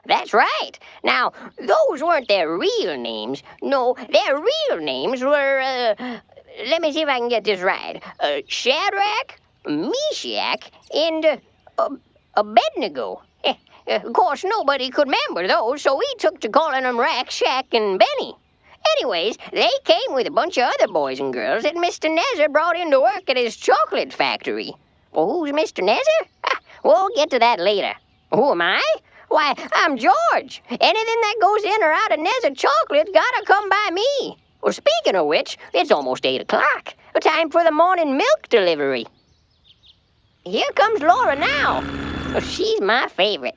That's right. Now, those weren't their real names. No, their real names were, let me see if I can get this right. Shadrach, Meshach, and Abednego. Of course, nobody could remember those, so we took to calling them Rack, Shack, and Benny. Anyways, they came with a bunch of other boys and girls that Mr. Nezzer brought in to work at his chocolate factory. Well, who's Mr. Nezzer? We'll get to that later. Who am I? Why, I'm George. Anything that goes in or out of Nezzer chocolate gotta come by me. Well, speaking of which, it's almost 8 o'clock. Time for the morning milk delivery. Here comes Laura now. Well, she's my favorite.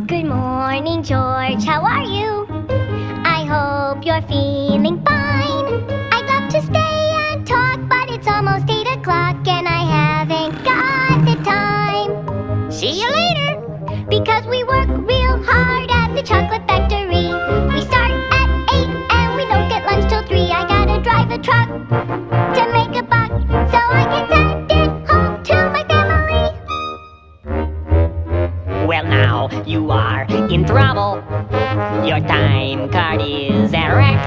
Good morning, George. How are you? I hope you're feeling fine. I'd love to stay and talk, but it's almost 8 o'clock and I haven't got the time. See you later. Because we work real hard at the chocolate factory. We start at 8 and we don't get lunch till 3. I gotta drive a truck to make a buck so I can send it home to my family. Well, now you are in trouble. Your time card is at wreck.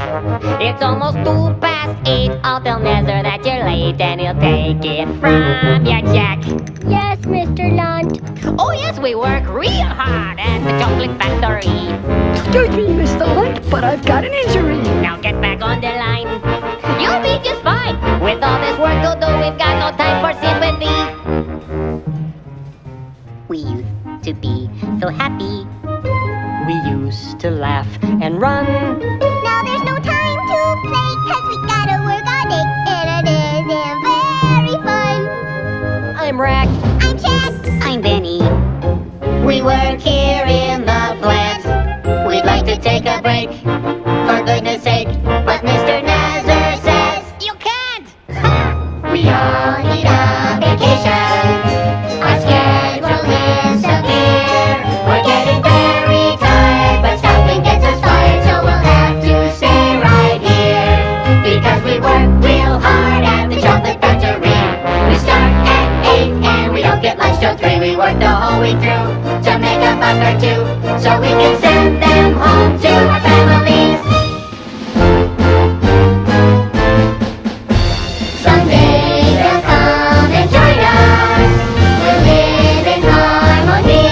It's almost 8:02. I'll tell Nezzer that you're late and he'll take it from your jack. Yes, Mr. Lunt. Oh, yes, we work real hard at the chocolate factory. Excuse me, Mr. Lunt, but I've got an injury. Now get back on the line. You'll be just fine. With all this work to do, we've got no time for sympathy. We used to be so happy. We used to laugh and run. Now there's no time to play, 'cause we gotta work all day, and it isn't very fun. I'm Rack. I'm Jack. I'm Benny. We work here in the plant. We'd like to take a break, for goodness sake. But Mr. Nezzer says, you can't! We all need a vacation. Our schedule is severe. We're getting very tired, but stopping gets us fired, so we'll have to stay right here. Because we work real hard at the chocolate factory. We start at 8 and we don't get lunch till 3. We work the whole week through to make a buck or two, so we can send them home to our families. Someday they'll come and join us. We'll live in harmony.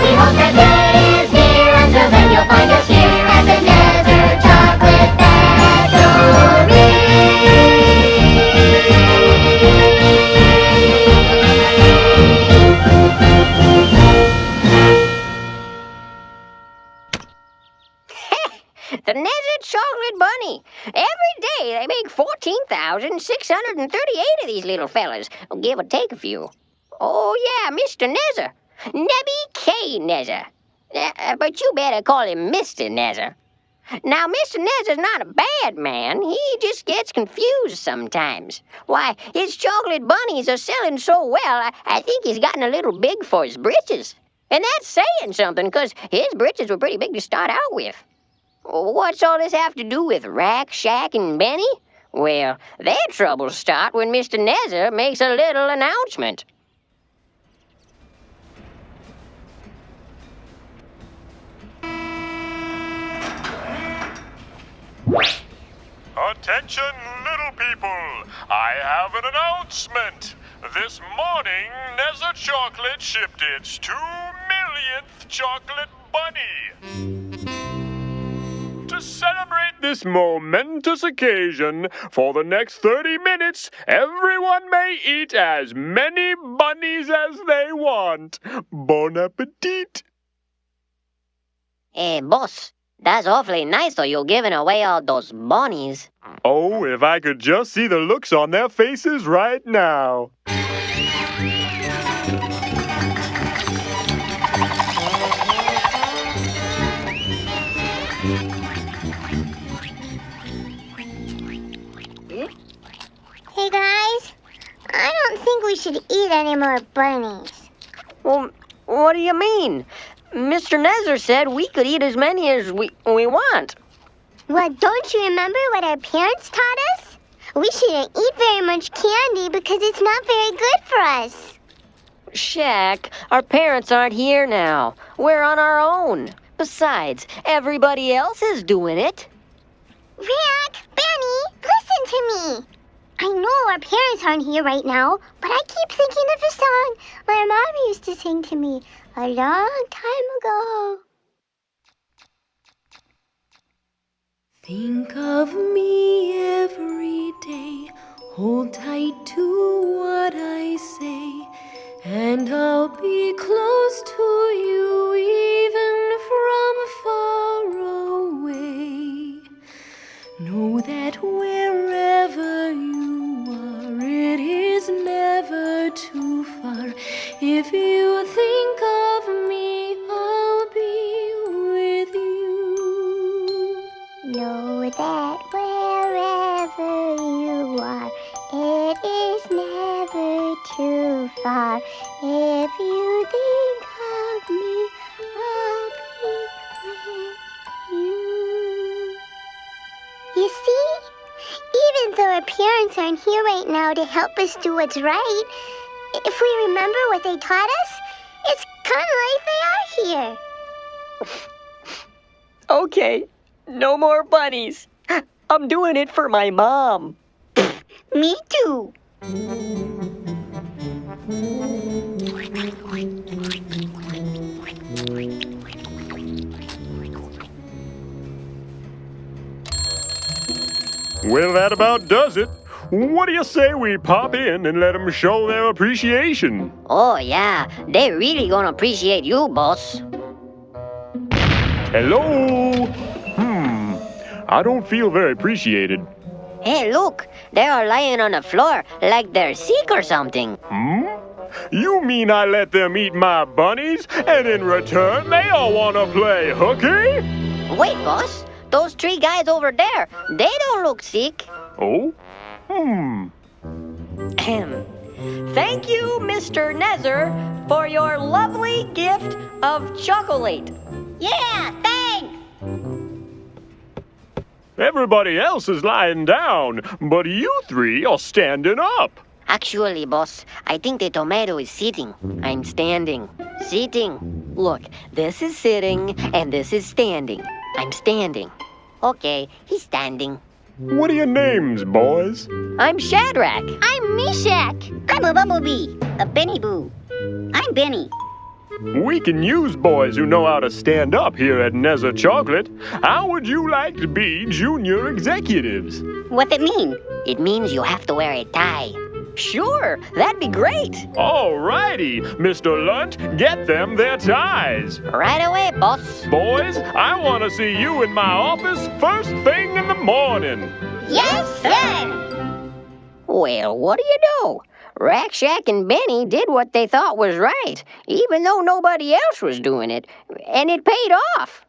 We hope that day is near. Until then you'll find us here at the Nezzer Chocolate Factory. The Nezzer Chocolate Bunny. Every day they make 14,638 of these little fellas. Give or take a few. Oh, yeah, Mr. Nezzer. Nebby K. Nezzer. But you better call him Mr. Nezzer. Now, Mr. Nezzer's not a bad man. He just gets confused sometimes. Why, his chocolate bunnies are selling so well, I think he's gotten a little big for his britches. And that's saying something, because his britches were pretty big to start out with. What's all this have to do with Rack, Shack, and Benny? Well, their troubles start when Mr. Nezzer makes a little announcement. Attention, little people! I have an announcement! This morning, Nezzer Chocolate shipped its 2 millionth chocolate bunny! To celebrate this momentous occasion, for the next 30 minutes, everyone may eat as many bunnies as they want. Bon appetit! Hey, boss, that's awfully nice though you're giving away all those bunnies. Oh, if I could just see the looks on their faces right now. Hey guys, I don't think we should eat any more bunnies. Well, what do you mean? Mr. Nezzer said we could eat as many as we want. Well, don't you remember what our parents taught us? We shouldn't eat very much candy because it's not very good for us. Shaq, our parents aren't here now. We're on our own. Besides, everybody else is doing it. Rick, Benny, listen to me. I know our parents aren't here right now, but I keep thinking of a song my mom used to sing to me a long time ago. Think of me every day, hold tight to what I say, and I'll be close to you even from far away. Know that wherever you are, it is never too far. If you think of me, I'll be with you. Know that wherever you are, it is never too far. If you think of me, I'll be with you. You see, even though our parents aren't here right now to help us do what's right, if we remember what they taught us, it's kind of like they are here. Okay, no more bunnies. I'm doing it for my mom. Me too. Well, that about does it. What do you say we pop in and let them show their appreciation? Oh, yeah, they're really gonna appreciate you, boss. Hello? I don't feel very appreciated. Hey, look, they are lying on the floor like they're sick or something. You mean I let them eat my bunnies, and in return they all want to play hooky? Wait, boss, those three guys over there, they don't look sick. Oh? Thank you, Mr. Nezer, for your lovely gift of chocolate. Yeah, thanks. Everybody else is lying down, but you three are standing up. Actually, boss, I think the tomato is sitting. I'm standing. Sitting. Look, this is sitting, and this is standing. I'm standing. Okay, he's standing. What are your names, boys? I'm Shadrach. I'm Meshach. I'm a bumblebee, a Benny Boo. I'm Benny. We can use boys who know how to stand up here at Nezer Chocolate. How would you like to be junior executives? What's it mean? It means you have to wear a tie. Sure, that'd be great. All righty, Mr. Lunt, get them their ties. Right away, boss. Boys, I want to see you in my office first thing in the morning. Yes, sir. Well, what do you know? Rack, Shack, and Benny did what they thought was right, even though nobody else was doing it. And it paid off.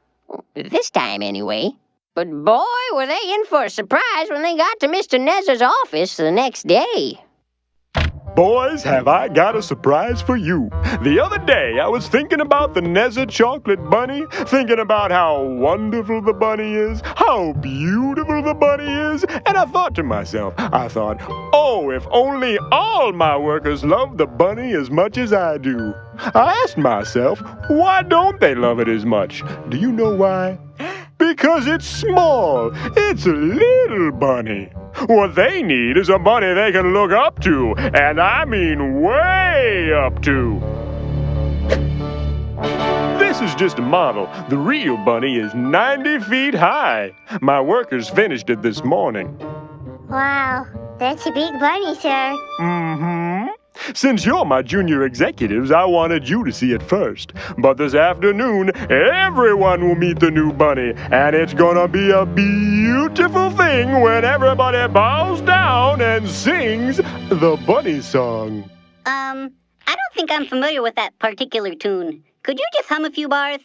This time, anyway. But boy, were they in for a surprise when they got to Mr. Nezer's office the next day. Boys, have I got a surprise for you. The other day, I was thinking about the Nezer Chocolate Bunny, thinking about how wonderful the bunny is, how beautiful the bunny is, and I thought to myself, oh, if only all my workers loved the bunny as much as I do. I asked myself, why don't they love it as much? Do you know why? Because it's small. It's a little bunny. What they need is a bunny they can look up to, and I mean way up to. This is just a model. The real bunny is 90 feet high. My workers finished it this morning. Wow, that's a big bunny, sir. Since you're my junior executives, I wanted you to see it first. But this afternoon, everyone will meet the new bunny, and it's gonna be a beautiful thing when everybody bows down and sings the bunny song. I don't think I'm familiar with that particular tune. Could you just hum a few bars?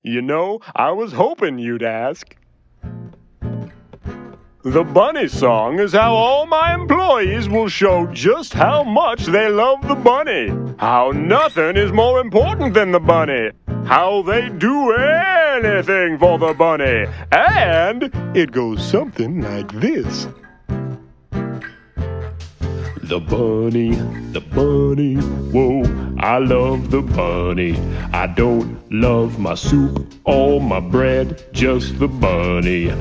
You know, I was hoping you'd ask. The bunny song is how all my employees will show just how much they love the bunny. How nothing is more important than the bunny. How they do anything for the bunny. And it goes something like this. the bunny, whoa, I love the bunny. I don't love my soup or my bread, just the bunny,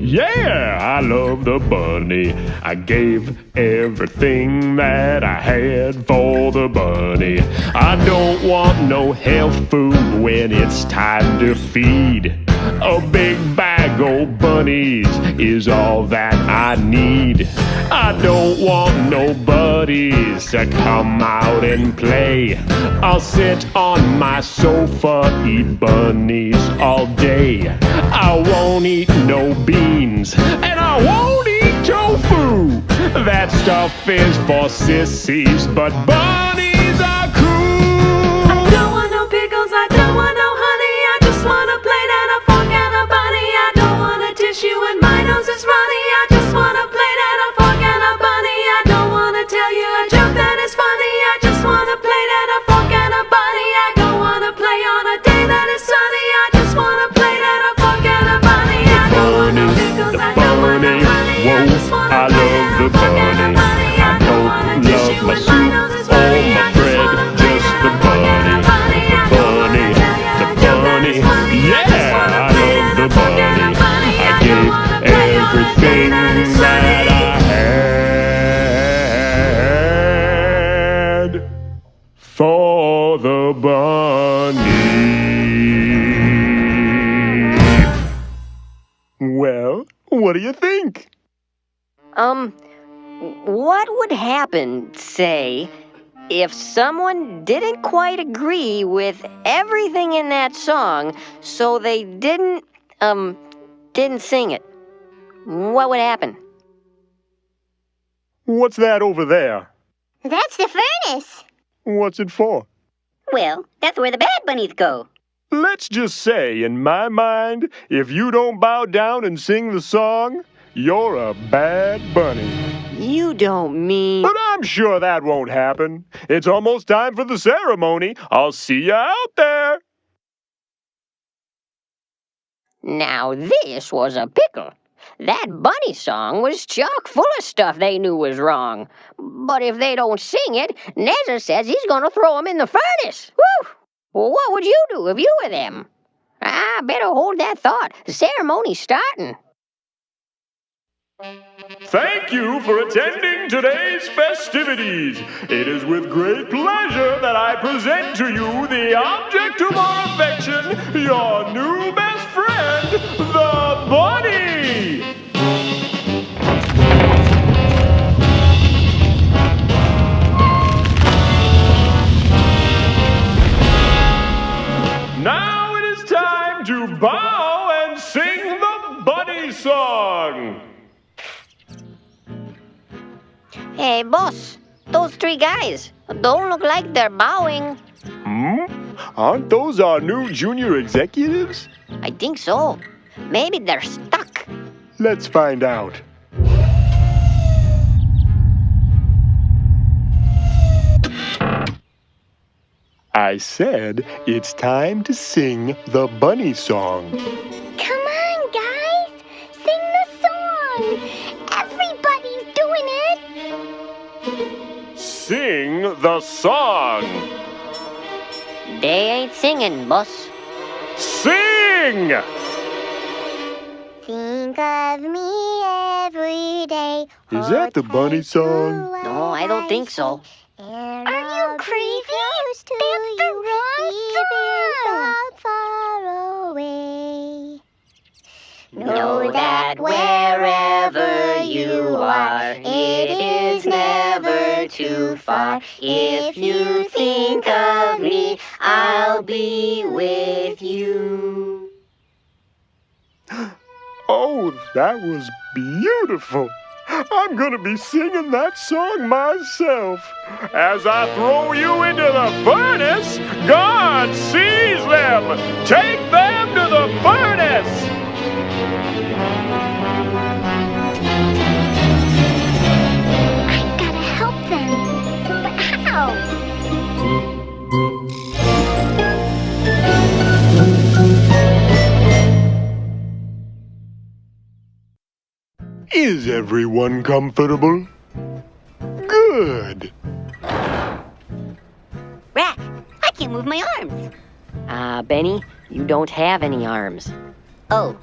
yeah, I love the bunny. I gave everything that I had for the bunny. I don't want no health food when it's time to feed. A big bag of bunnies is all that I need. I don't want no buddies to come out and play. I'll sit on my sofa, eat bunnies all day. I won't eat no beans, and I won't eat tofu. That stuff is for sissies, but bunnies are cool. I don't want no pickles, I don't want no honey. I just want a plate and a fork and a bunny. I don't want a tissue and my nose is runny. I just want a plate and a fork and a bunny. I don't want to tell you a joke that is funny. I just want a plate and a fork and a bunny. I don't want to play on a day that is sunny. I just want a plate and a fork and a bunny. I don't want no pickles, I don't want no honey. I just want a plate and a fork and a bunny. I don't want a tissue and my nose is runny. I just want a plate and a fork and a bunny. I don't want to tell you a joke that is funny. I just want a plate and a fork and a bunny. I don't want to play on a day that is sunny. For the bunny. Well, what do you think? What would happen, say, if someone didn't quite agree with everything in that song, so they didn't sing it? What would happen? What's that over there? That's the furnace. What's it for? Well, that's where the bad bunnies go. Let's just say, in my mind, if you don't bow down and sing the song, you're a bad bunny. You don't mean... But I'm sure that won't happen. It's almost time for the ceremony. I'll see you out there. Now this was a pickle. That bunny song was chock full of stuff they knew was wrong. But if they don't sing it, Nezza says he's going to throw them in the furnace. Whew! Well, what would you do if you were them? I better hold that thought. The ceremony's starting. Thank you for attending today's festivities. It is with great pleasure that I present to you the object of our affection, your new best friend, the bunny. Now it is time to bow and sing the bunny song. Hey, boss, those three guys don't look like they're bowing. Aren't those our new junior executives? I think so. Maybe they're stuck. Let's find out. I said it's time to sing the bunny song. Come on, guys. Sing the song. Everybody's doing it. Sing the song. They ain't singing, boss. Sing! Think of me every day. Is that the bunny song? No, I don't think so. Are you crazy? That's the wrong song. Far away. Know that wherever you are, it is never too far. If you think of me, I'll be with you. Oh, that was beautiful. I'm gonna be singing that song myself. As I throw you into the furnace, God sees them. Take them to the furnace. I've got to help them. But how? Is everyone comfortable? Good. Rack, I can't move my arms. Benny, you don't have any arms. Oh.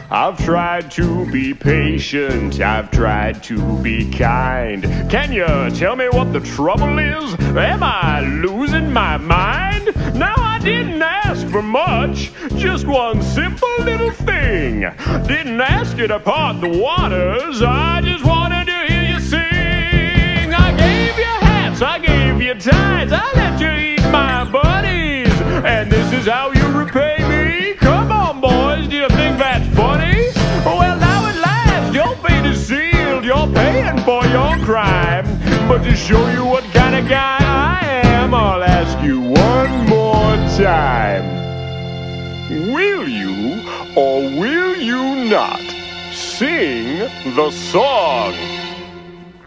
I've tried to be patient, I've tried to be kind. Can you tell me what the trouble is? Am I losing my mind? Now I didn't ask for much, just one simple little thing. Didn't ask you to part the waters, I just wanted to hear you sing. I gave you hats, I gave you ties, I let you eat my buddies. And this is how you repay me? Come on, boys, do you think that's funny? Well, now at last, your fate is sealed. You're paying for your crime. But to show you what kind of guy I am, I'll ask you one more time. Will you or will you not sing the song?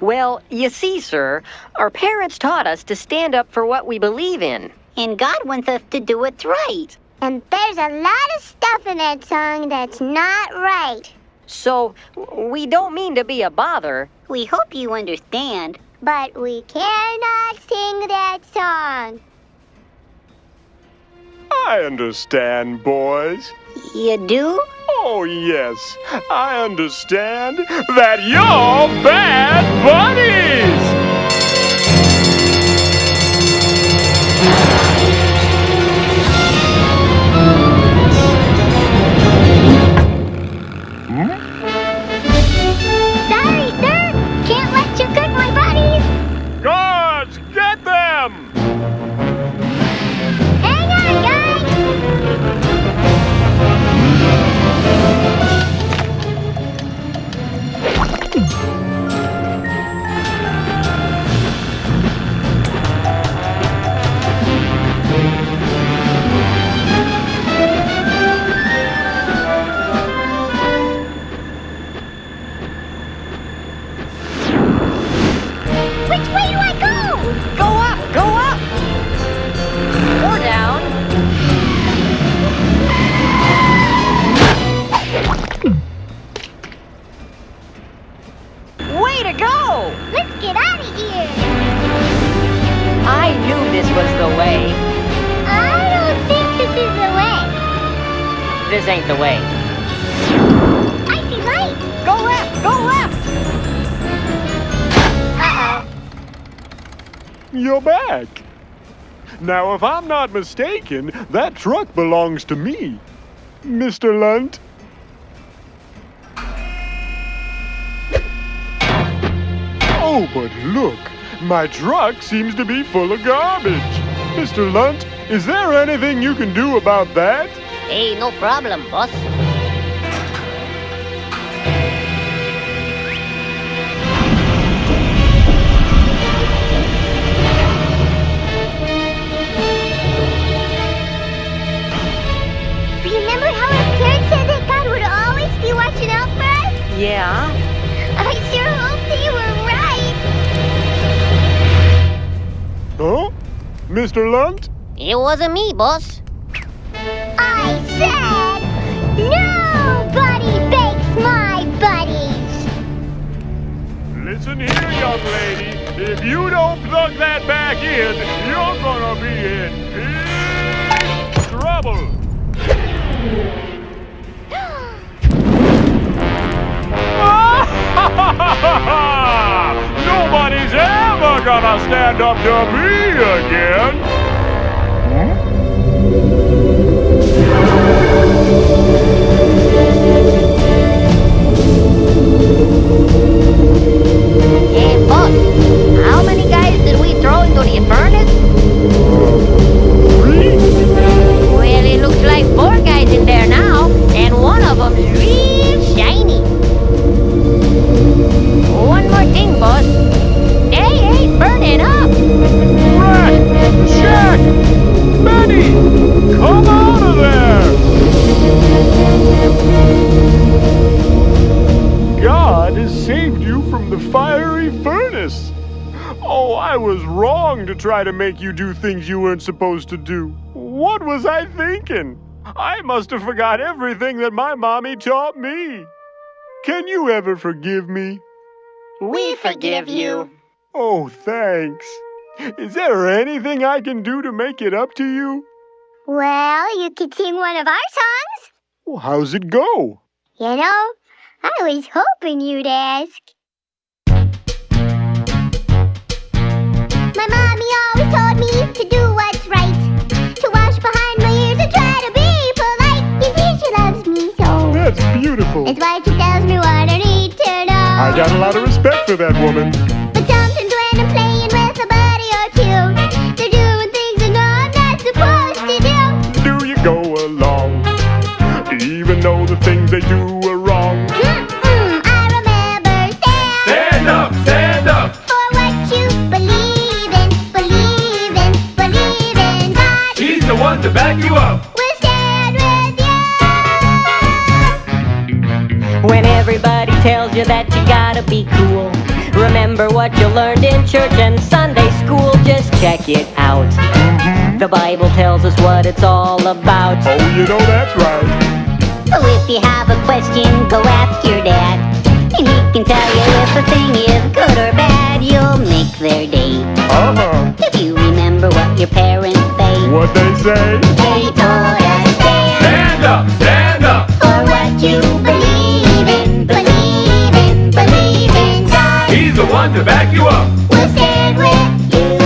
Well, you see, sir, our parents taught us to stand up for what we believe in. And God wants us to do what's right. And there's a lot of stuff in that song that's not right. So, we don't mean to be a bother. We hope you understand. But we cannot sing that song. I understand, boys. You do? Oh, yes, I understand that you're bad buddies! Sorry, sir. Can't let you cook my buddies. Guards, get them! Hang on, guys. Which way do I go? Go up! Go up! Or down. Way to go! Let's get out of here. I knew this was the way. I don't think this is the way. This ain't the way. I see light. Go left! Go left! Uh-oh. You're back. Now, if I'm not mistaken, that truck belongs to me. Mr. Lunt. Oh, but look, my truck seems to be full of garbage. Mr. Lunt, is there anything you can do about that? Hey, no problem, boss. Remember how our parents said that God would always be watching out for us? Yeah? I sure hope they were right. Huh? Mr. Lunt? It wasn't me, boss. I said, nobody bakes my buddies. Listen here, young lady. If you don't plug that back in, you're gonna be in big trouble. Nobody's ever gonna stand up to me again. Hey, boss. How many guys did we throw into the furnace? Well, it looks like 4 guys in there now, and one of them's real shiny. One more thing, boss. They ain't burning up. Rat! Jack! Benny! Come out of there! God has saved you from the fiery furnace. Oh, I was wrong to try to make you do things you weren't supposed to do. What was I thinking? I must have forgot everything that my mommy taught me. Can you ever forgive me? We forgive you. Oh, thanks. Is there anything I can do to make it up to you? Well, you could sing one of our songs. Well, how's it go? You know, I was hoping you'd ask. My mommy always told me to do what's right, to wash behind my ears and try to be polite. You see, she loves me so. That's beautiful. It's why she tells me what I need to know. I got a lot of respect for that woman. But sometimes when I'm playing with a buddy or two, they're doing things I know I'm not supposed to do. Do you go along, even though the things they do are wrong? I remember Stand up, stand up. for what you believe in, believe in, believe in. God He's the one to back you up. will stand with you. When everybody tells you that you gotta be cool, remember what you learned in church and Sunday school. Just check it out. The Bible tells us what it's all about. Oh, you know that's right. So if you have a question, go ask your dad, and he can tell you if a thing is good or bad. You'll make their day if you remember what your parents say. What they say? They told us Stand up, stand up. for what you believe in, believe in, believe in. God He's the one to back you up. will stand with you.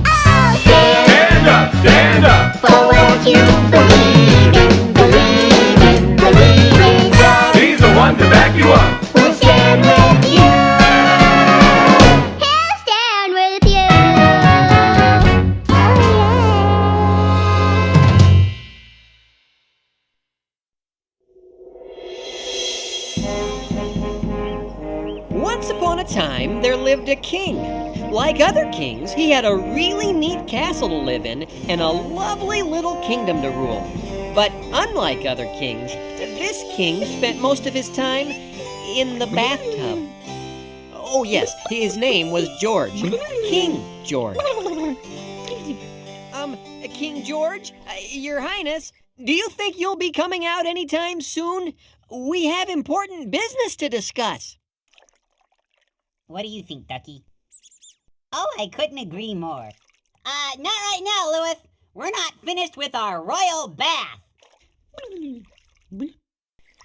Oh, Stand up, stand up. for what you believe in, believe in, believe in. God He's the one to back you up. will stand with you. He'll stand with you. Once upon a time, there lived a king. Like other kings, he had a really neat castle to live in and a lovely little kingdom to rule. But unlike other kings, this king spent most of his time in the bathtub. Oh yes, his name was George. King George. King George, Your Highness, do you think you'll be coming out anytime soon? We have important business to discuss. What do you think, Ducky? Oh, I couldn't agree more. Not right now, Lewis. We're not finished with our royal bath.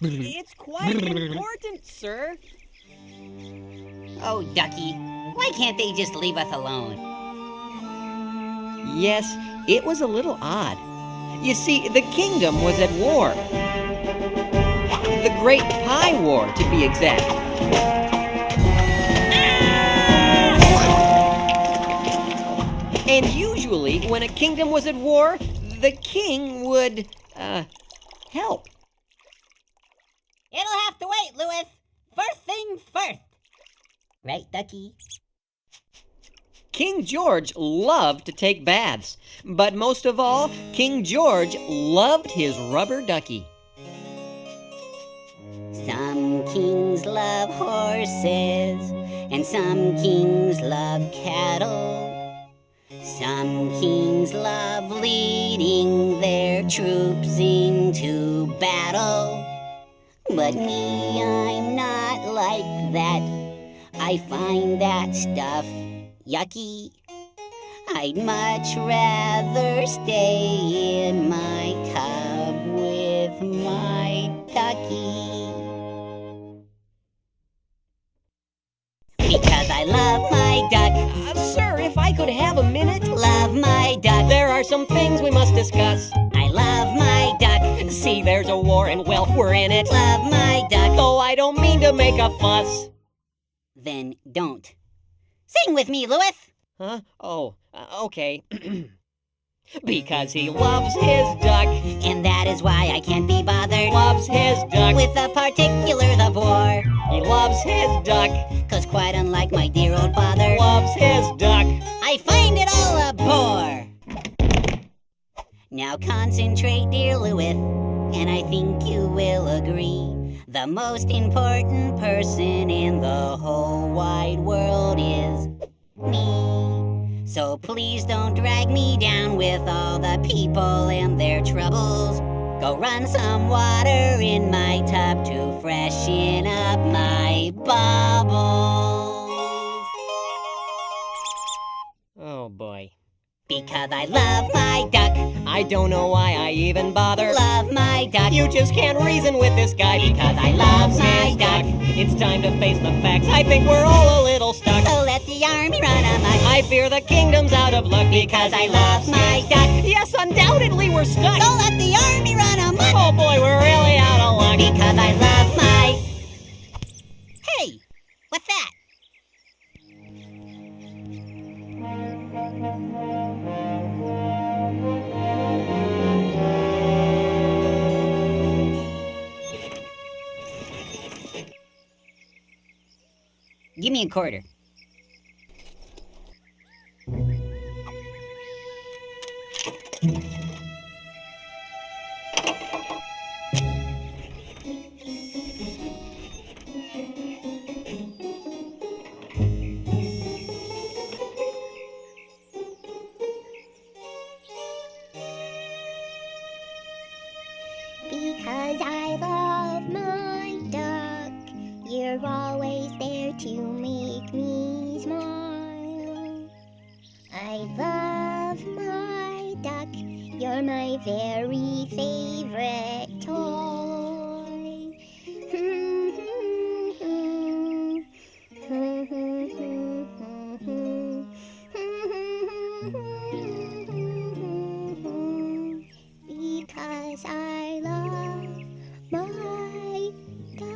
It's quite important, sir. Oh, Ducky, why can't they just leave us alone? Yes, it was a little odd. You see, the kingdom was at war. The Great Pie War, to be exact. And usually, when a kingdom was at war, the king would, help. It'll have to wait, Lewis. First things first. Right, Ducky? King George loved to take baths, but most of all, King George loved his rubber ducky. Some kings love horses, and some kings love cattle. Some kings love leading their troops into battle. But me, I'm not like that. I find that stuff yucky. I'd much rather stay in my tub with my ducky. Because I love my duck. Sir, if I could have a minute. Love my duck. There are some things we must discuss. I love my duck. See, there's a war and, well, we're in it. Love my duck. Though I don't mean to make a fuss. Then don't. Sing with me, Lewis. Huh? Oh, okay. Because he loves his duck. And that is why I can't be bothered. Loves his duck. With the particulars of war. He loves his duck. 'Cause quite unlike my dear old father, Loves his duck. I find it all a bore. Now concentrate, dear Lewis, and I think you will agree. The most important person in the whole wide world is me. So please don't drag me down with all the people and their troubles. Go run some water in my tub to freshen up my bubbles. Oh boy. Because I love my duck. I don't know why I even bother. Love my duck. You just can't reason with this guy Because I love my his duck. It's time to face the facts. I think we're all a little stuck. So let the army run amok. I fear the kingdom's out of luck Because I love my duck. Yes, undoubtedly we're stuck. So let the army run amok. Oh boy, we're really out of luck. Because I love my... Hey, what's that? Give me a quarter. Because I love my duck, you're always there to make me smile. I love my duck, you're my very favorite toy. Because I love my duck.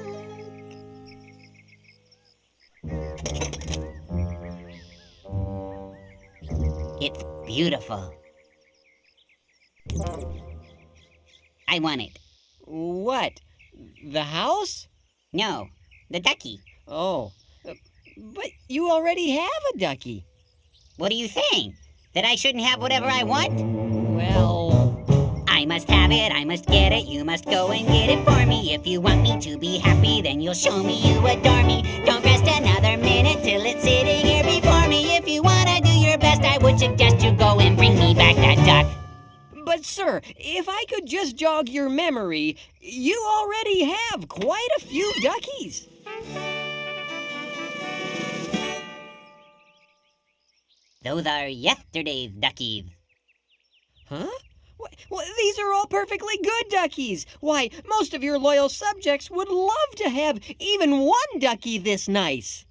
It's beautiful. I want it. What? The house? No, the ducky. Oh. But you already have a ducky. What are you saying? That I shouldn't have whatever I want? Well... I must have it, I must get it, you must go and get it for me. If you want me to be happy, then you'll show me you adore me. Don't rest another minute till it's sitting here before me. If you wanna do your best, I would suggest you go and bring me back that duck. But sir, if I could just jog your memory, you already have quite a few duckies. Those are yesterday's duckies. Huh? Well, these are all perfectly good duckies. Why, most of your loyal subjects would love to have even one ducky this nice.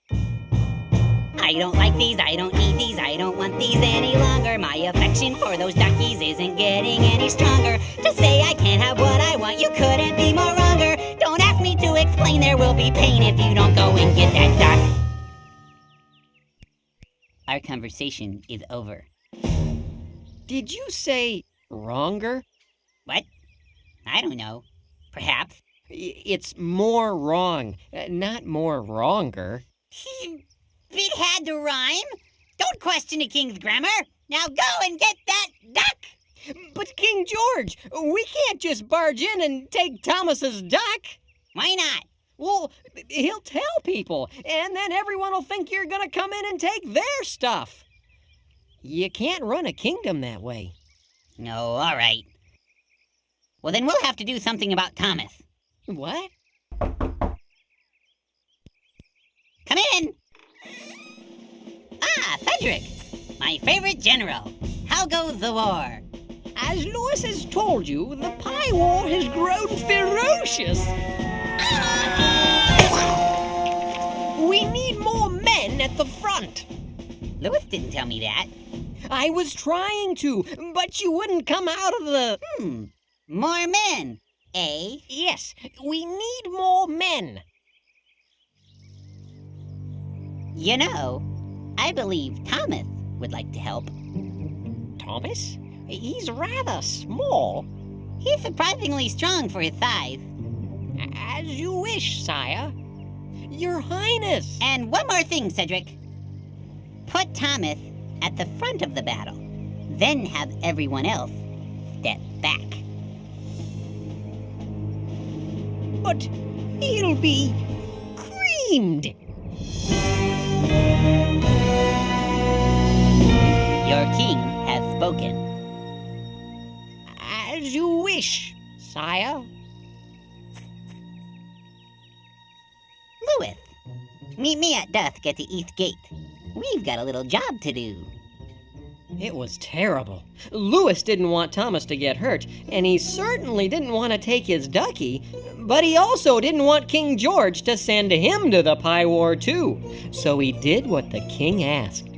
I don't like these, I don't need these, I don't want these any longer. My affection for those duckies isn't getting any stronger. To say I can't have what I want, you couldn't be more wronger. Don't ask me to explain, there will be pain if you don't go and get that duck. Our conversation is over. Did you say wronger? What? I don't know. Perhaps. It's more wrong, not more wronger. It had to rhyme. Don't question a king's grammar. Now go and get that duck. But King George, we can't just barge in and take Thomas's duck. Why not? Well, he'll tell people, and then everyone will think you're gonna come in and take their stuff. You can't run a kingdom that way. No, all right. Well, then we'll have to do something about Thomas. What? Come in. Ah, Cedric, my favorite general. How goes the war? As Lewis has told you, the pie war has grown ferocious. We need more men at the front. Lewis didn't tell me that. I was trying to, but you wouldn't come out of the... More men, eh? Yes, we need more men. You know, I believe Thomas would like to help. Thomas? He's rather small. He's surprisingly strong for his size. As you wish, sire. Your Highness. And one more thing, Cedric. Put Thomas at the front of the battle, then have everyone else step back. But he'll be creamed. Your king hath spoken. As you wish, sire. Louis, meet me at dusk at the east gate. We've got a little job to do. It was terrible. Louis didn't want Thomas to get hurt, and he certainly didn't want to take his ducky, but he also didn't want King George to send him to the Pie War too. So he did what the king asked.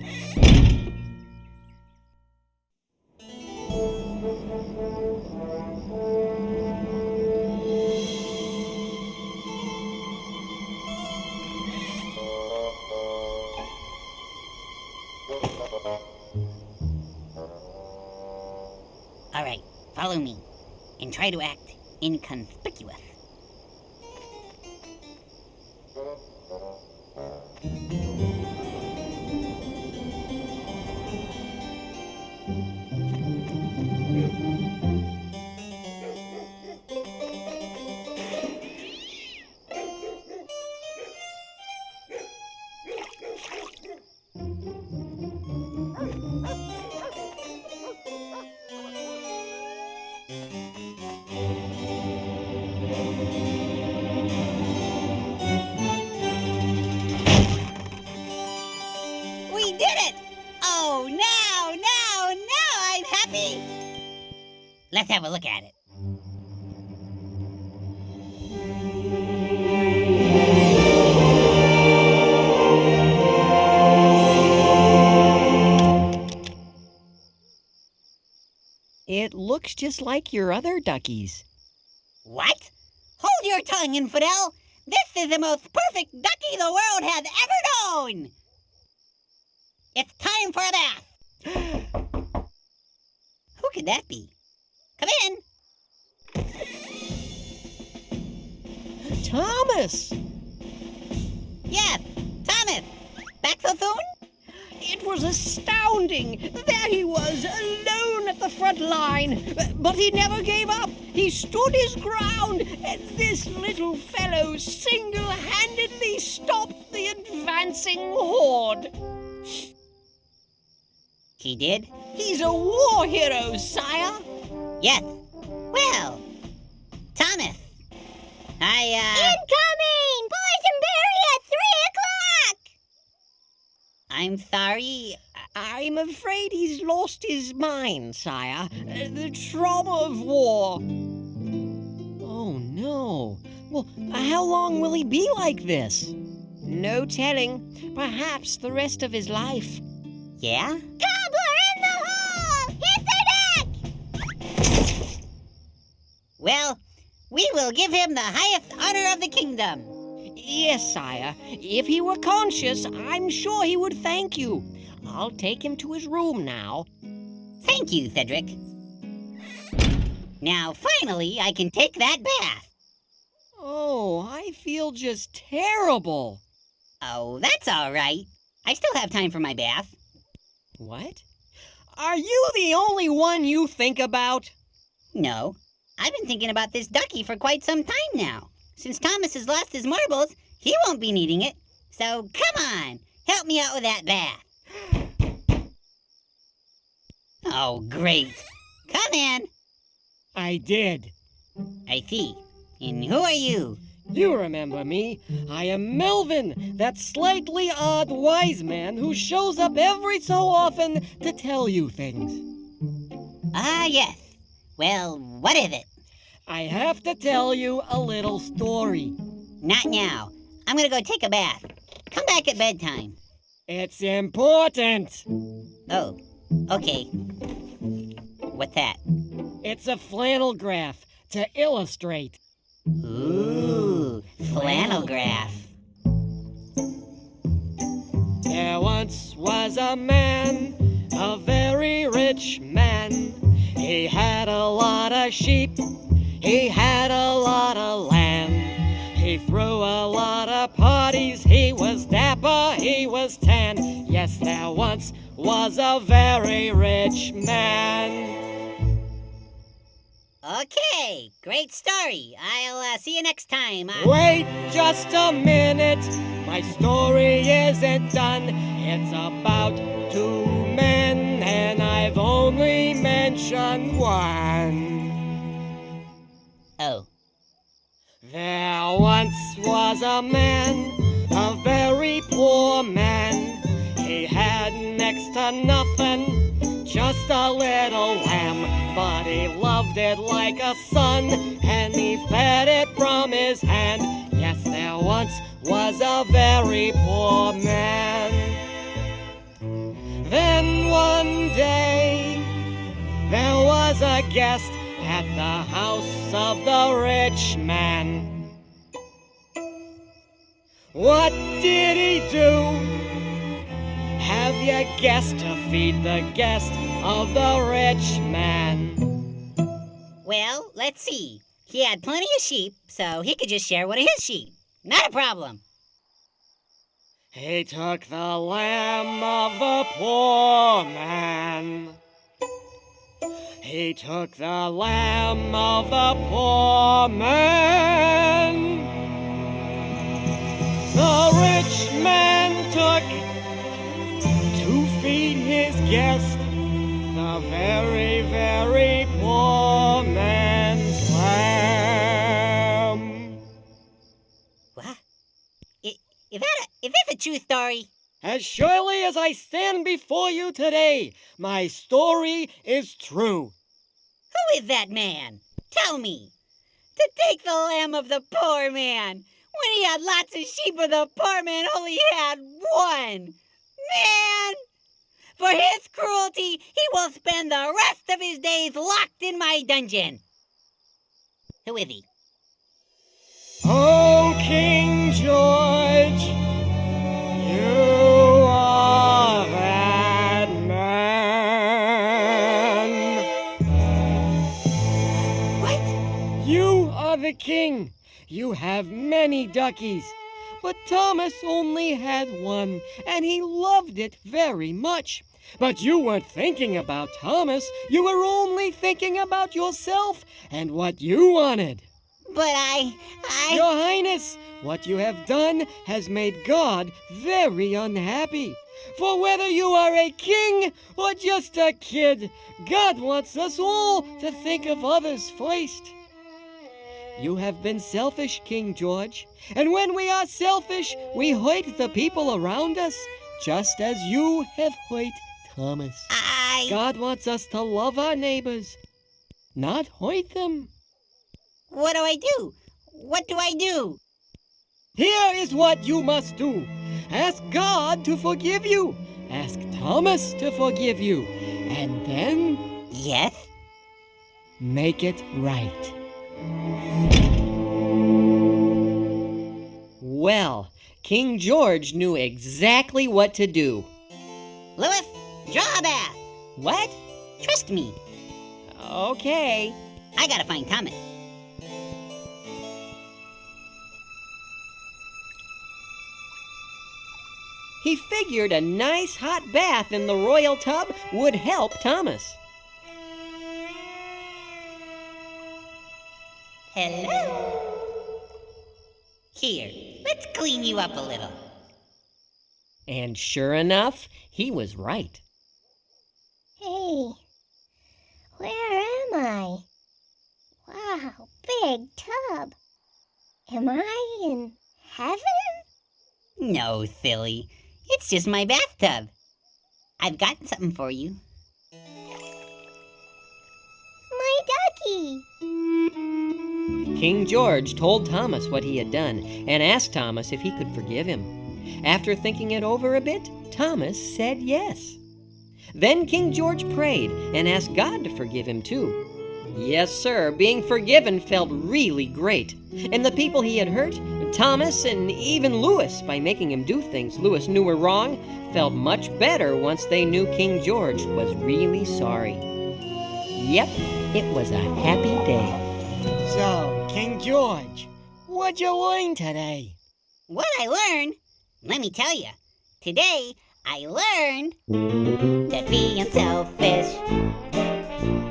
All right, follow me, and try to act inconspicuous. We did it! Oh, now I'm happy! Let's have a look at it. It looks just like your other duckies. What? Hold your tongue, infidel! This is the most perfect ducky the world has ever known! It's time for a bath! Who could that be? Come in! Thomas! Yes, Thomas! Back so soon? It was astounding. There he was, alone at the front line. But he never gave up. He stood his ground, and this little fellow single-handedly stopped the advancing horde. He did? He's a war hero, sire. Yes. Well, Thomas, Incoming! Boysenberry at 3 o'clock! I'm sorry. I'm afraid he's lost his mind, sire. The trauma of war. Oh, no. Well, how long will he be like this? No telling. Perhaps the rest of his life. Yeah? Cobbler in the hall! Hit the deck! Well, we will give him the highest honor of the kingdom. Yes, sire. If he were conscious, I'm sure he would thank you. I'll take him to his room now. Thank you, Cedric. Now, finally, I can take that bath. Oh, I feel just terrible. Oh, that's all right. I still have time for my bath. What? Are you the only one you think about? No, I've been thinking about this ducky for quite some time now. Since Thomas has lost his marbles, he won't be needing it. So come on, help me out with that bath. Oh, great. Come in. I did. I see. And who are you? You remember me. I am Melvin, that slightly odd wise man who shows up every so often to tell you things. Ah, yes. Well, what is it? I have to tell you a little story. Not now. I'm gonna go take a bath. Come back at bedtime. It's important. Oh, okay. What's that? It's a flannel graph to illustrate. Ooh, flannel graph. There once was a man, a very rich man. He had a lot of sheep, he had a lot of land. He threw a lot of parties, he was dapper, he was tan. Yes, there once was a very rich man. Okay, great story. I'll see you next time. Wait just a minute. My story isn't done. It's about two men, and I've only mentioned one. Oh. There once was a man, a very poor man. He had next to nothing, just a little lamb. But he loved it like a son, and he fed it from his hand. Yes, there once was a very poor man. Then one day, there was a guest at the house of the rich man. What did he do? Have you guessed? To feed the guest of the rich man. Well, let's see. He had plenty of sheep, so he could just share one of his sheep. Not a problem. He took the lamb of the poor man. He took the lamb of the poor man. The rich man took to feed his guest the very, very poor man's lamb. What? Is that a true story? As surely as I stand before you today, my story is true. Who is that man? Tell me. To take the lamb of the poor man, when he had lots of sheep, but the poor man only had one. Man! For his cruelty, he will spend the rest of his days locked in my dungeon. Who is he? Oh, King George, you are that man. What? You are the king. You have many duckies. But Thomas only had one, and he loved it very much. But you weren't thinking about Thomas. You were only thinking about yourself and what you wanted. But Your Highness, what you have done has made God very unhappy. For whether you are a king or just a kid, God wants us all to think of others first. You have been selfish, King George, and when we are selfish, we hurt the people around us, just as you have hurt Thomas. God wants us to love our neighbors, not hurt them. What do I do? What do I do? Here is what you must do. Ask God to forgive you. Ask Thomas to forgive you. And then... Yes? Make it right. Well, King George knew exactly what to do. Louis, draw a bath. What? Trust me. Okay. I gotta find Thomas. He figured a nice hot bath in the royal tub would help Thomas. Hello. Here, let's clean you up a little. And sure enough, he was right. Hey, where am I? Wow, big tub. Am I in heaven? No, silly. It's just my bathtub. I've got something for you. My ducky. King George told Thomas what he had done and asked Thomas if he could forgive him. After thinking it over a bit, Thomas said yes. Then King George prayed and asked God to forgive him too. Yes, sir, being forgiven felt really great. And the people he had hurt, Thomas and even Louis, by making him do things Louis knew were wrong, felt much better once they knew King George was really sorry. Yep, it was a happy day. So, King George, what'd you learn today? What I learned? Let me tell you. Today, I learned that being selfish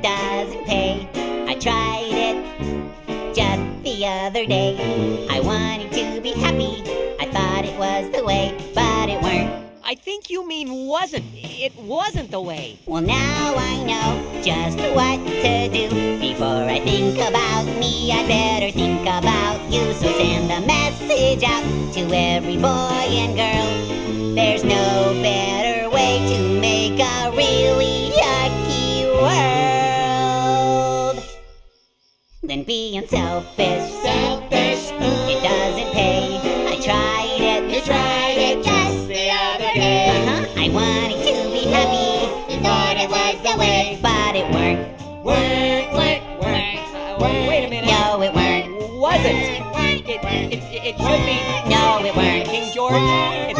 doesn't pay. I tried it just the other day. I wanted to be happy. I thought thought it was the way, but it weren't. I think you mean wasn't. It wasn't the way. Well, now I know just what to do. Before I think about me, I better think about you. So send a message out to every boy and girl. There's no better way to make a really yucky world than being selfish. Selfish. It doesn't pay. I tried it. You tried it just the other day. I wanted to be happy. You thought it was the way. But it weren't. Weren't. Wait a minute. No, it weren't. Wasn't. It should be. No, it weren't. King George. It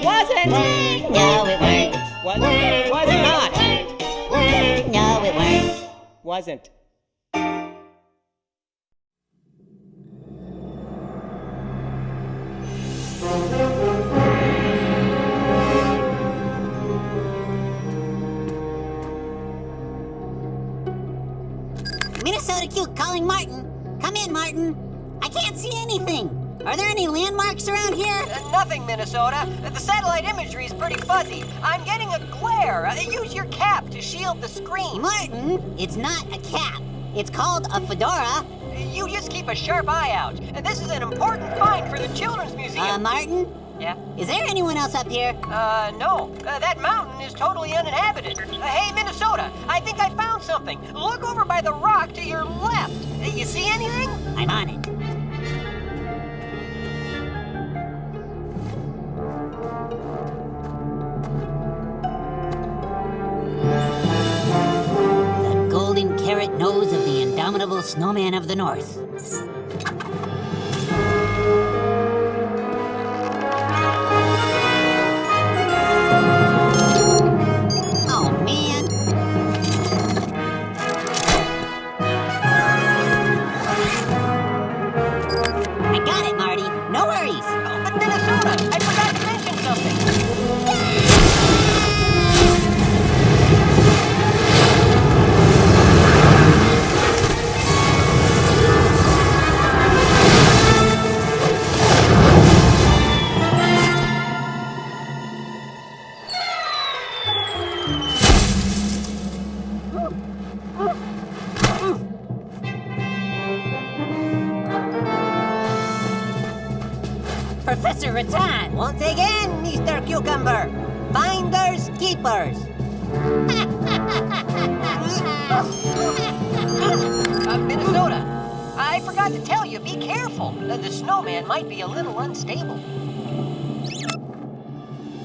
wasn't. No, it weren't. Was not. No, it weren't. Wasn't. Minnesota Cuke calling Martin. Come in, Martin. I can't see anything. Are there any landmarks around here? Nothing, Minnesota. The satellite imagery is pretty fuzzy. I'm getting a glare. Use your cap to shield the screen. Martin, it's not a cap. It's called a fedora. You just keep a sharp eye out. This is an important find for the Children's Museum. Martin? Yeah? Is there anyone else up here? No. That mountain is totally uninhabited. Hey, Minnesota, I think I found something. Look over by the rock to your left. You see anything? I'm on it. The golden carrot nose of the indomitable snowman of the north. Oh, man. I got it, Marty. No worries. But Minnesota, I forgot to mention something. Professor Rattan. Once again, Mr. Cucumber. Finders keepers. Minnesota, I forgot to tell you, be careful. The snowman might be a little unstable.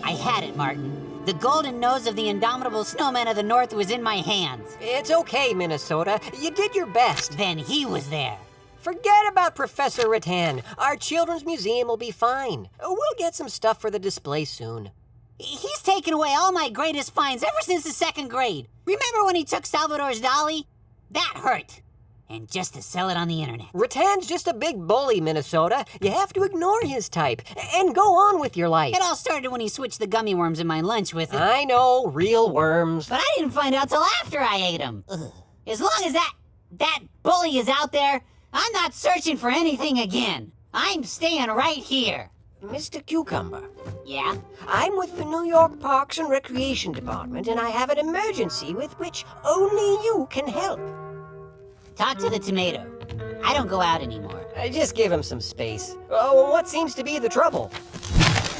I had it, Martin. The golden nose of the indomitable snowman of the north was in my hands. It's okay, Minnesota. You did your best. Then he was there. Forget about Professor Rattan. Our Children's Museum will be fine. We'll get some stuff for the display soon. He's taken away all my greatest finds ever since the second grade. Remember when he took Salvador's dolly? That hurt. And just to sell it on the internet. Rattan's just a big bully, Minnesota. You have to ignore his type and go on with your life. It all started when he switched the gummy worms in my lunch with it. I know, real worms. But I didn't find out till after I ate them. As long as that bully is out there, I'm not searching for anything again. I'm staying right here. Mr. Cucumber. Yeah? I'm with the New York Parks and Recreation Department, and I have an emergency with which only you can help. Talk to the tomato. I don't go out anymore. Just give him some space. Oh, what seems to be the trouble?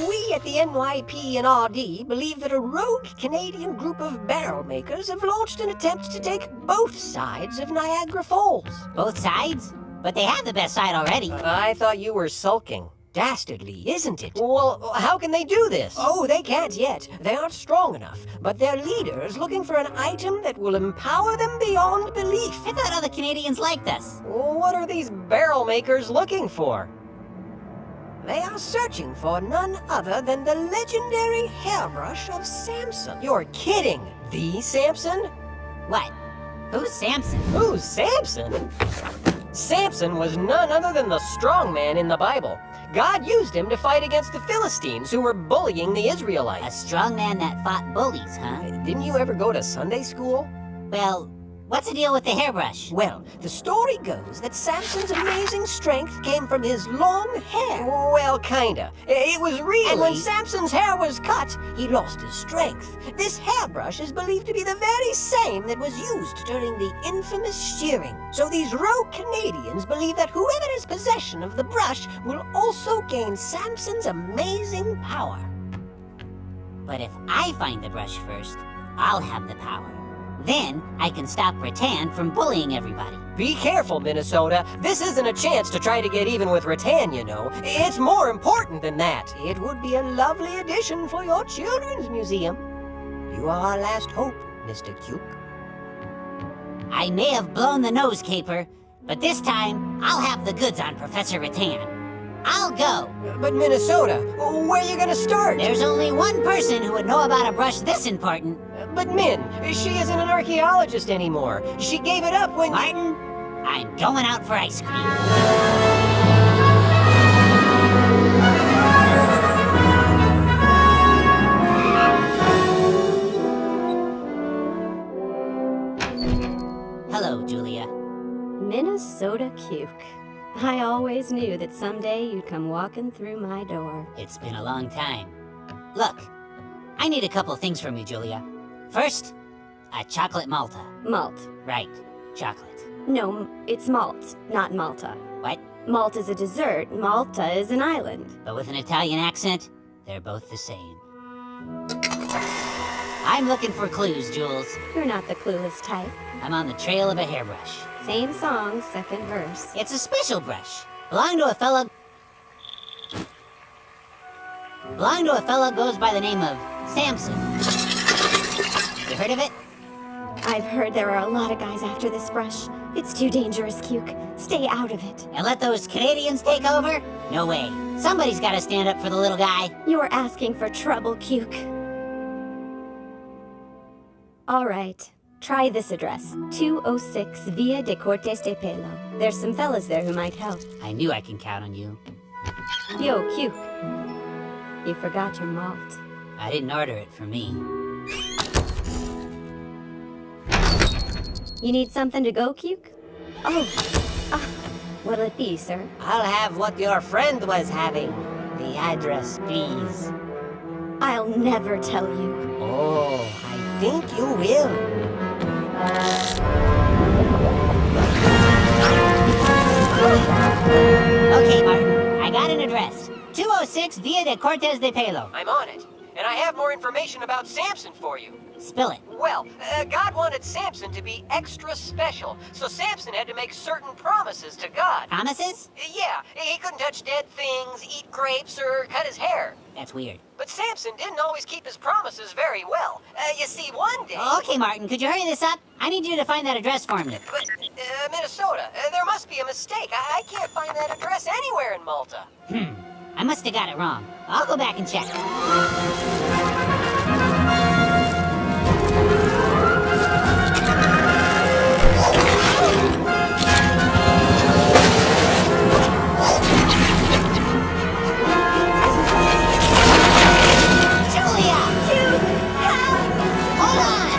We at the NYP and RD believe that a rogue Canadian group of barrel makers have launched an attempt to take both sides of Niagara Falls. Both sides? But they have the best side already. I thought you were sulking. Dastardly, isn't it? Well, how can they do this? Oh, they can't yet. They aren't strong enough. But their leader's looking for an item that will empower them beyond belief. I thought other Canadians liked us. What are these barrel makers looking for? They are searching for none other than the legendary hairbrush of Samson. You're kidding. The Samson? What? Who's Samson? Who's Samson? Samson was none other than the strong man in the Bible. God used him to fight against the Philistines who were bullying the A Israelites. strong man that fought bullies, huh? Didn't you ever go to Sunday school? Well, What's the deal with the hairbrush? Well, the story goes that Samson's amazing strength came from his long hair. Well, kinda. It was really... And when Samson's hair was cut, he lost his strength. This hairbrush is believed to be the very same that was used during the infamous shearing. So these rogue Canadians believe that whoever has possession of the brush will also gain Samson's amazing power. But if I find the brush first, I'll have the power. Then I can stop Rattan from bullying everybody. Be careful, Minnesota. This isn't a chance to try to get even with Rattan, you know. It's more important than that. It would be a lovely addition for your children's museum. You are our last hope, Mr. Cuke. I may have blown the nose caper, but this time I'll have the goods on Professor Rattan. I'll go. But Minnesota, where are you gonna start? There's only one person who would know about a brush this important. But Min, she isn't an archaeologist anymore. She gave it up when... Martin, I'm going out for ice cream. Hello, Julia. Minnesota Cuke. I always knew that someday you'd come walking through my door. It's been a long time. Look, I need a couple things from you, Julia. First, a chocolate Malta. Malt. Right, chocolate. No, it's malt, not Malta. What? Malt is a dessert, Malta is an island. But with an Italian accent, they're both the same. I'm looking for clues, Jules. You're not the clueless type. I'm on the trail of a hairbrush. Same song, second verse. It's a special brush. Belonged to a fella goes by the name of Samson. You heard of it? I've heard there are a lot of guys after this brush. It's too dangerous, Cuke. Stay out of it. And let those Canadians take over? No way. Somebody's got to stand up for the little guy. You're asking for trouble, Cuke. All right. Try this address, 206 Via de Cortes de Pelo. There's some fellas there who might help. I knew I can count on you. Yo, Cuke. You forgot your malt. I didn't order it for me. You need something to go, Cuke? Oh. What'll it be, sir? I'll have what your friend was having. The address, please. I'll never tell you. Oh, I think you will. Okay, Martin. I got an address. 206 Via de Cortes de Pelo. I'm on it. And I have more information about Samson for you. Spill it. Well, God wanted Samson to be extra special, so Samson had to make certain promises to God. Promises? Yeah, he couldn't touch dead things, eat grapes, or cut his hair. That's weird. But Samson didn't always keep his promises very well. You see, one day... Okay, Martin, could you hurry this up? I need you to find that address for me. But, Minnesota, there must be a mistake. I can't find that address anywhere in Malta. I must have got it wrong. I'll go back and check. Julia! Hold on!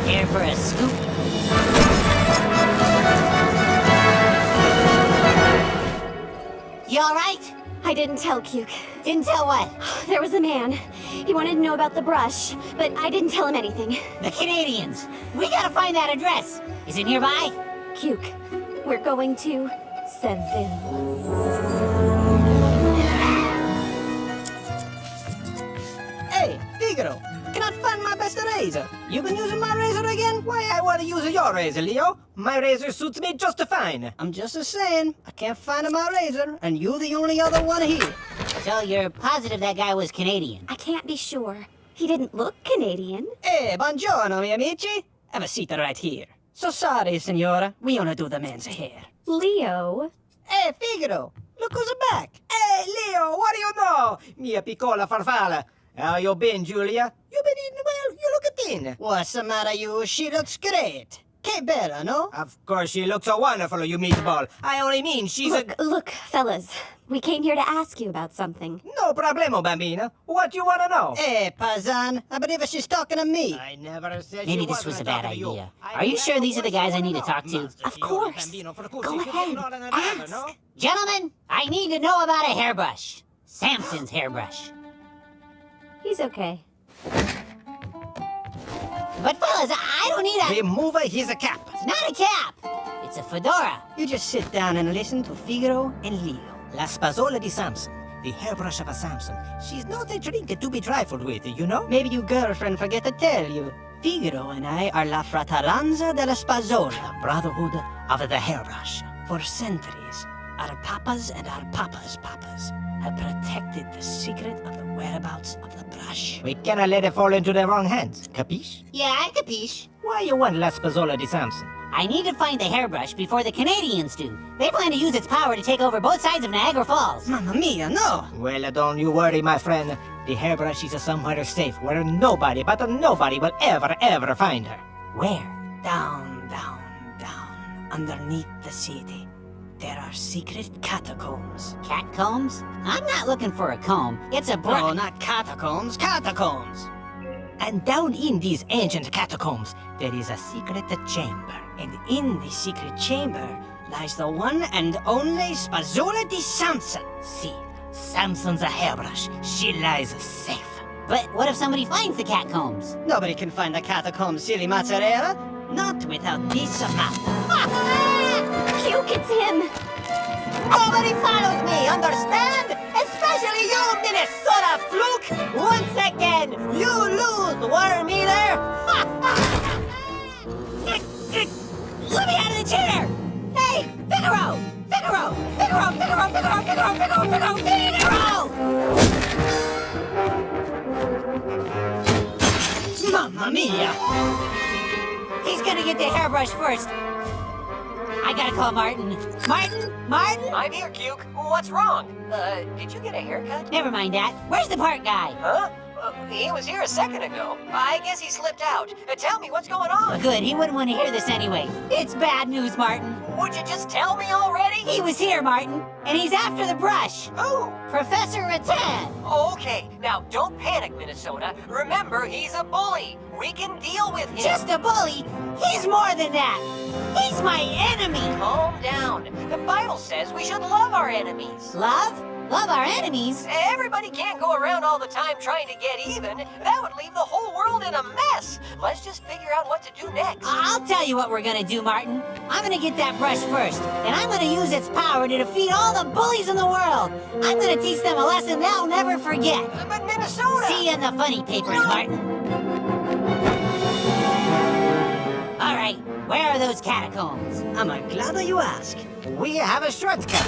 Here for a scoop? You all right? I didn't tell Cuke. Didn't tell what? There was a man. He wanted to know about the brush, but I didn't tell him anything. The Canadians. We gotta find that address. Is it nearby? Cuke, we're going to Seville. Hey, Figaro, cannot find my best razor. You been using my razor again? Why I want to use your razor, Leo? My razor suits me just fine. I'm just saying, I can't find my razor, and you the only other one here. So you're positive that guy was Canadian? I can't be sure. He didn't look Canadian. Hey, buongiorno, mi amici. Have a seat right here. So sorry, signora. We only do the men's hair. Leo. Hey, Figaro, look who's back. Hey, Leo, what do you know? Mia piccola farfalla. How you been, Julia? You been eating well? You look thin. What's the matter, you? She looks great. Que bella, no? Of course she looks so wonderful, you meatball. I only mean she's Look, fellas. We came here to ask you about something. No problemo, bambina. What you want to know? Hey, Pazan, I believe she's talking to me. I never said Maybe this was a bad idea. Are you sure these are the guys I need to talk to? Of course. Go ahead. Ask. Gentlemen, I need to know about a hairbrush. Samson's hairbrush. He's okay. But fellas, I don't need a... Remove his cap. It's not a cap. It's a fedora. You just sit down and listen to Figaro and Leo. La Spazola di Samson, the hairbrush of a Samson. She's not a trinket to be trifled with, you know? Maybe your girlfriend forget to tell you. Figaro and I are La Fratellanza della Spazola, brotherhood of the hairbrush. For centuries, our papas and our papas' papas have protected the secret of the whereabouts of the brush. We cannot let it fall into the wrong hands, capiche? Yeah, I capiche. Why you want La Spazola di Samson? I need to find the hairbrush before the Canadians do. They plan to use its power to take over both sides of Niagara Falls. Mamma mia, no! Well, don't you worry, my friend. The hairbrush is somewhere safe where nobody but nobody will ever find her. Where? Down, down, down, underneath the city. There are secret catacombs. Catcombs? I'm not looking for a comb. It's a brush. No, not catacombs, catacombs. And down in these ancient catacombs, there is a secret chamber. And in the secret chamber lies the one and only Spazola di Samson. See, Samson's a hairbrush. She lies safe. But what if somebody finds the catacombs? Nobody can find the catacombs, silly mozzarella. Not without this map. Cuke, it's him! Nobody follows me, understand? Especially you, Minnesota fluke! Once again, you lose, worm eater! Let me out of the chair! Hey, Figaro! Figaro! Figaro! Figaro! Figaro! Figaro! Figaro! Figaro! Figaro! Mamma mia! He's gonna get the hairbrush first. I gotta call Martin. Martin? Martin? I'm here, Cuke. What's wrong? Did you get a haircut? Never mind that. Where's the part guy? Huh? He was here a second ago. I guess he slipped out. Tell me what's going on. Good, he wouldn't want to hear this anyway. It's bad news, Martin. Would you just tell me already? He was here, Martin, and he's after the brush. Who? Professor Rattan. Okay, now don't panic, Minnesota. Remember, he's a bully. We can deal with him. Just a bully? He's more than that. He's my enemy. Calm down. The Bible says we should love our enemies. Love? Love our enemies? Everybody can't go around all the time trying to get even. That would leave the whole world in a mess. Let's just figure out what to do next. I'll tell you what we're gonna do, Martin. I'm gonna get that brush first, and I'm gonna use its power to defeat all the bullies in the world. I'm gonna teach them a lesson they'll never forget. But Minnesota! See you in the funny papers, Martin. All right, where are those catacombs? I'm glad you ask. We have a shortcut.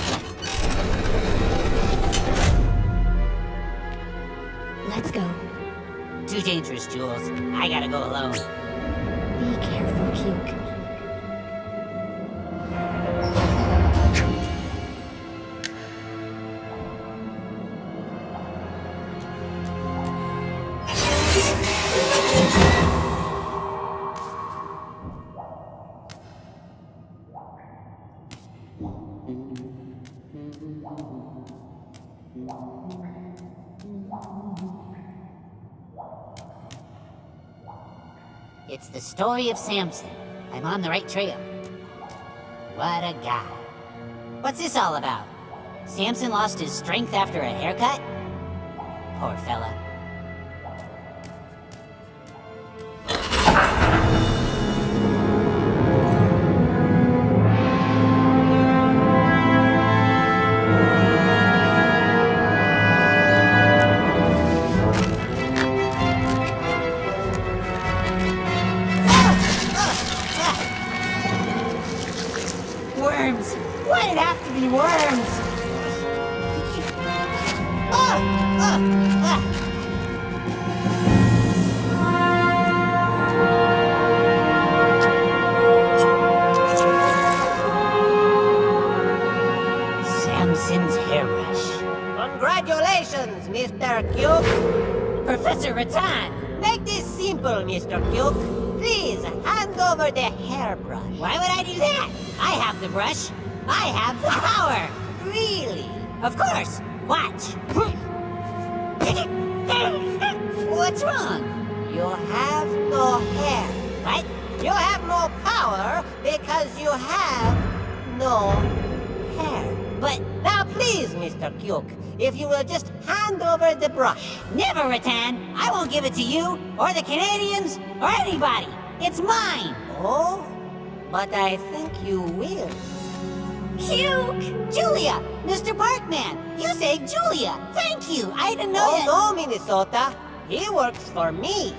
Let's go. Too dangerous, Jules. I gotta go alone. Be careful, Cuke. It's the story of Samson. I'm on the right trail. What a guy. What's this all about? Samson lost his strength after a haircut? Poor fella. Worms! Why'd it have to be worms? Samson's hairbrush. Congratulations, Mr. Cuke. Professor Rattan! Make this simple, Mr. Cuke. please hand over the hairbrush. Why would I do that? I have the brush. I have the power. Really? Of course. Watch. What's wrong? You have no hair. What? You have no power because you have no hair. But now please, Mr. Cuke, if you will just hand over the brush. Never, Rattan. I won't give it to you, or the Canadians, or anybody. It's mine. Oh? But I think you will. Cuke! Julia! Mr. Parkman! You saved Julia! Thank you! I didn't know that... Oh, no, Minnesota. He works for me.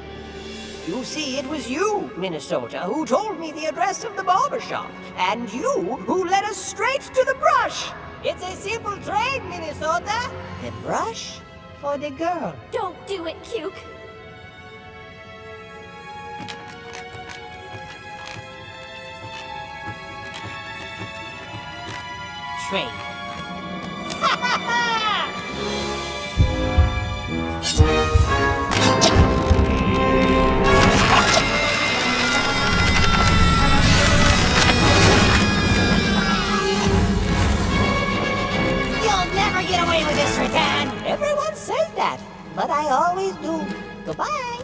You see, it was you, Minnesota, who told me the address of the barber shop. And you who led us straight to the brush. It's a simple trade, Minnesota. The brush for the girl. Don't do it, Cuke. Trade. You'll never get away with this, Rattan! Everyone says that, but I always do. Goodbye.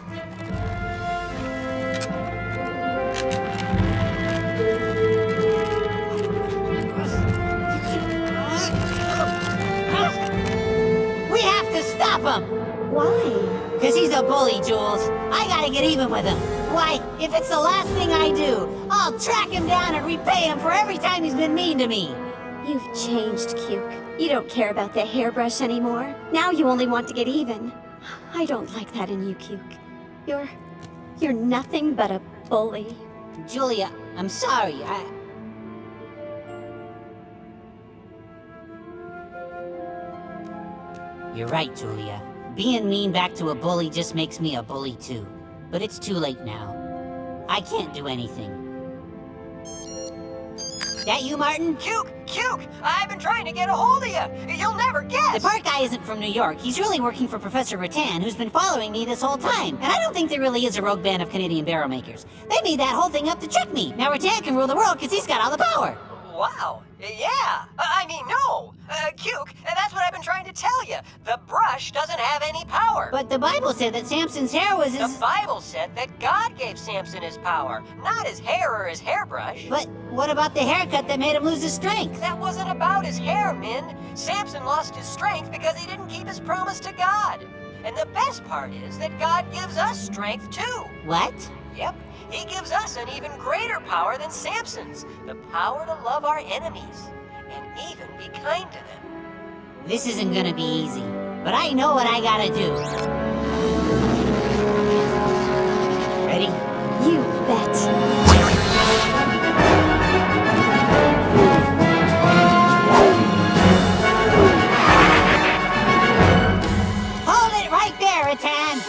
We have to stop him! Why? Because he's a bully, Jules. I gotta get even with him. Why, if it's the last thing I do, I'll track him down and repay him for every time he's been mean to me. You've changed, Cuke. You don't care about the hairbrush anymore. Now you only want to get even. I don't like that in you, Cuke. You're nothing but a bully. Julia, I'm sorry. You're right, Julia. Being mean back to a bully just makes me a bully too. But it's too late now. I can't do anything. That you, Martin? Cuke! I've been trying to get a hold of you. You'll never guess. The park guy isn't from New York. He's really working for Professor Rattan, who's been following me this whole time. And I don't think there really is a rogue band of Canadian barrel makers. They made that whole thing up to trick me. Now Rattan can rule the world because he's got all the power. Wow. Yeah. No. Cuke, that's what I've been trying to tell you. The brush doesn't have any power. But the Bible said that Samson's hair was his... The Bible said that God gave Samson his power, not his hair or his hairbrush. But what about the haircut that made him lose his strength? That wasn't about his hair, Min. Samson lost his strength because he didn't keep his promise to God. And the best part is that God gives us strength too. What? Yep. He gives us an even greater power than Samson's. The power to love our enemies and even be kind to them. This isn't gonna be easy, but I know what I gotta do. Ready? You bet. Hold it right there, Rattan!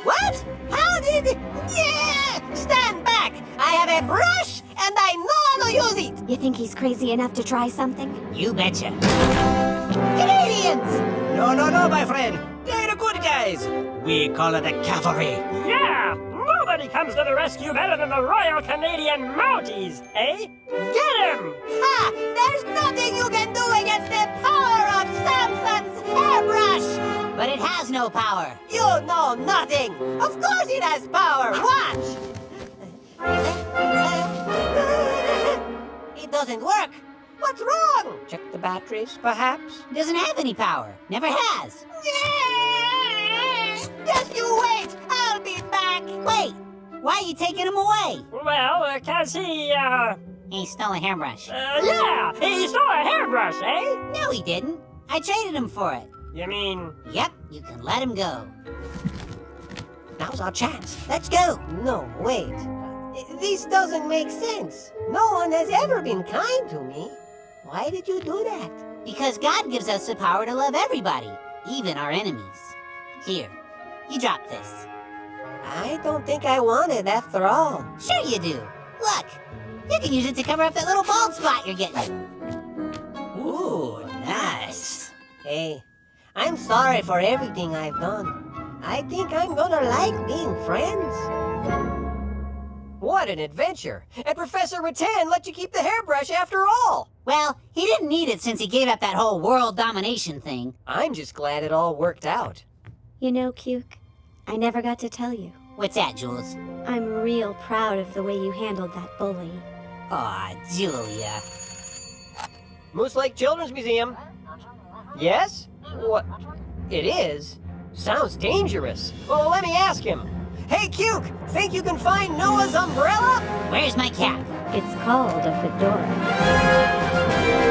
What? How did... Yeah! Stand back! I have a brush, and I know how to use it! You think he's crazy enough to try something? You betcha. Canadians! No, my friend. They're the good guys. We call it the cavalry. Yeah! Nobody comes to the rescue better than the Royal Canadian Mounties, eh? Get him! Ha! There's nothing you can do against the power of Samson's hairbrush! But it has no power. You know nothing. Of course it has power. Watch. It doesn't work. What's wrong? Check the batteries, perhaps? It doesn't have any power. Never has. Just you wait. I'll be back. Wait. Why are you taking him away? Well, 'cause He stole a hairbrush. Yeah! He stole a hairbrush, eh? No, he didn't. I traded him for it. You mean... Yep, you can let him go. Now's our chance. Let's go. No, wait. This doesn't make sense. No one has ever been kind to me. Why did you do that? Because God gives us the power to love everybody, even our enemies. Here, you drop this. I don't think I want it after all. Sure you do. Look, you can use it to cover up that little bald spot you're getting. Ooh, nice. Hey, I'm sorry for everything I've done. I think I'm gonna like being friends. What an adventure! And Professor Rattan let you keep the hairbrush after all! Well, he didn't need it since he gave up that whole world domination thing. I'm just glad it all worked out. You know, Cuke, I never got to tell you. What's that, Jules? I'm real proud of the way you handled that bully. Aw, Julia. Moose Lake Children's Museum. Yes? What? It is? Sounds dangerous. Well, let me ask him. Hey, Cuke, think you can find Noah's umbrella? Where's my cap? It's called a fedora.